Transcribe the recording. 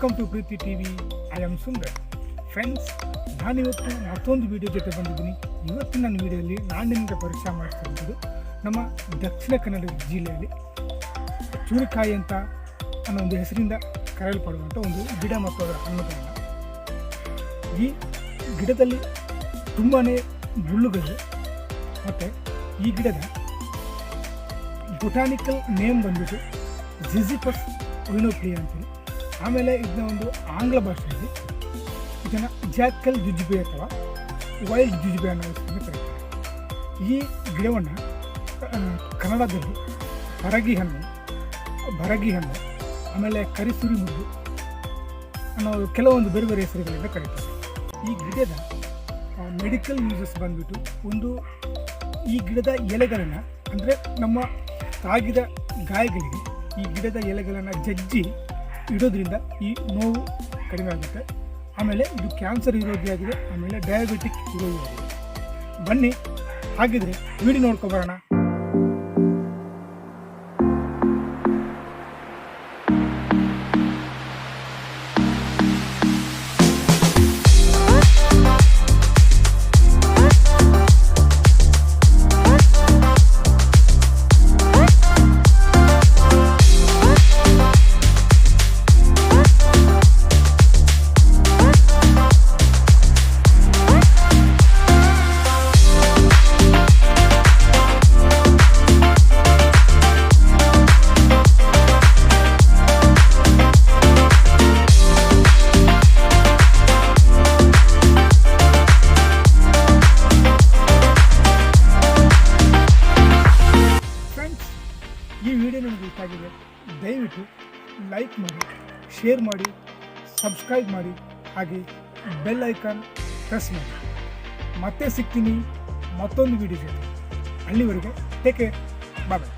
Welcome to Preethi TV. I am Sundar. Friends, ನಾನಿವತ್ತು ಮತ್ತೊಂದು video ಜೊತೆ ಬಂದಿದ್ದೀನಿ. ಇವತ್ತಿನ ನನ್ನ ವಿಡಿಯೋದಲ್ಲಿ ನಾನು ನಿಮಗೆ ಪರಿಚಯ ಮಾಡ್ತಿರೋದು ನಮ್ಮ ದಕ್ಷಿಣ ಕನ್ನಡ ಜಿಲ್ಲೆಯಲ್ಲಿ ಚೂರಿಕಾಯಿ ಅಂತ ಅನ್ನೋ ಒಂದು ಹೆಸರಿಂದ ಕರೆಯಲ್ಪಡುವಂಥ ಒಂದು ಗಿಡ ಮತ್ತು ಅದರ ಹಣ್ಣುಗಳನ್ನು. ಈ ಗಿಡದಲ್ಲಿ ತುಂಬಾ ಮುಳ್ಳುಗಳು ಮತ್ತು ಈ ಗಿಡದ ಬೊಟಾನಿಕಲ್ ನೇಮ್ ಬಂದ್ಬಿಟ್ಟು ಜಿಜಿಪಸ್ ಒಯಿನೋಪ್ಲಿಯಾ ಅಂತೇಳಿ. ಆಮೇಲೆ ಇದನ್ನ ಒಂದು ಆಂಗ್ಲ ಭಾಷೆಯಲ್ಲಿ ಇದನ್ನು ಜಾಕಲ್ ಜುಜುಬೆ ಅಥವಾ ವೈಲ್ಡ್ ಜುಜುಬೆ ಅನ್ನೋ ಹೆಸರನ್ನು ಕರೀತಾರೆ. ಈ ಗಿಡವನ್ನು ಕನ್ನಡದಲ್ಲಿ ಬರಗಿ ಹಣ್ಣು ಆಮೇಲೆ ಕರಿಸುರಿ ಮುದ್ದು ಅನ್ನೋ ಕೆಲವೊಂದು ಬೇರೆ ಬೇರೆ ಹೆಸರುಗಳಿಂದ ಕರೀತಾರೆ. ಈ ಗಿಡದ ಮೆಡಿಕಲ್ ಯೂಸಸ್ ಬಂದ್ಬಿಟ್ಟು ಒಂದು ಈ ಗಿಡದ ಎಲೆಗಳನ್ನು ಅಂದರೆ ನಮ್ಮ ತಾಗಿದ ಗಾಯಗಳಿಗೆ ಈ ಗಿಡದ ಎಲೆಗಳನ್ನು ಜಜ್ಜಿ ಇಡೋದ್ರಿಂದ ಈ ನೋವು ಕಡಿಮೆ ಆಗುತ್ತೆ. ಆಮೇಲೆ ಇದು ಕ್ಯಾನ್ಸರ್ ವಿರೋಧಿಯಾಗಿದೆ, ಆಮೇಲೆ ಡಯಾಬಿಟಿಕ್ ವಿರೋಧಿಯಾಗಿದೆ. ಬನ್ನಿ ಹಾಗಿದ್ರೆ ವಿಡಿಯೋ ನೋಡ್ಕೊಬರೋಣ. ಈ ವಿಡಿಯೋ ನಿಮಗೆ ಇಷ್ಟ ಆಗಿದೆ, ದಯವಿಟ್ಟು ಲೈಕ್ ಮಾಡಿ, ಶೇರ್ ಮಾಡಿ, ಸಬ್ಸ್ಕ್ರೈಬ್ ಮಾಡಿ, ಹಾಗೆ ಬೆಲ್ ಐಕಾನ್ ಪ್ರೆಸ್ ಮಾಡಿ. ಮತ್ತೆ ಸಿಗ್ತೀನಿ ಮತ್ತೊಂದು ವಿಡಿಯೋ ಜೊತೆ. ಅಲ್ಲಿವರೆಗೆ ಟೇಕ್ ಕೇರ್, ಬಾಯ್.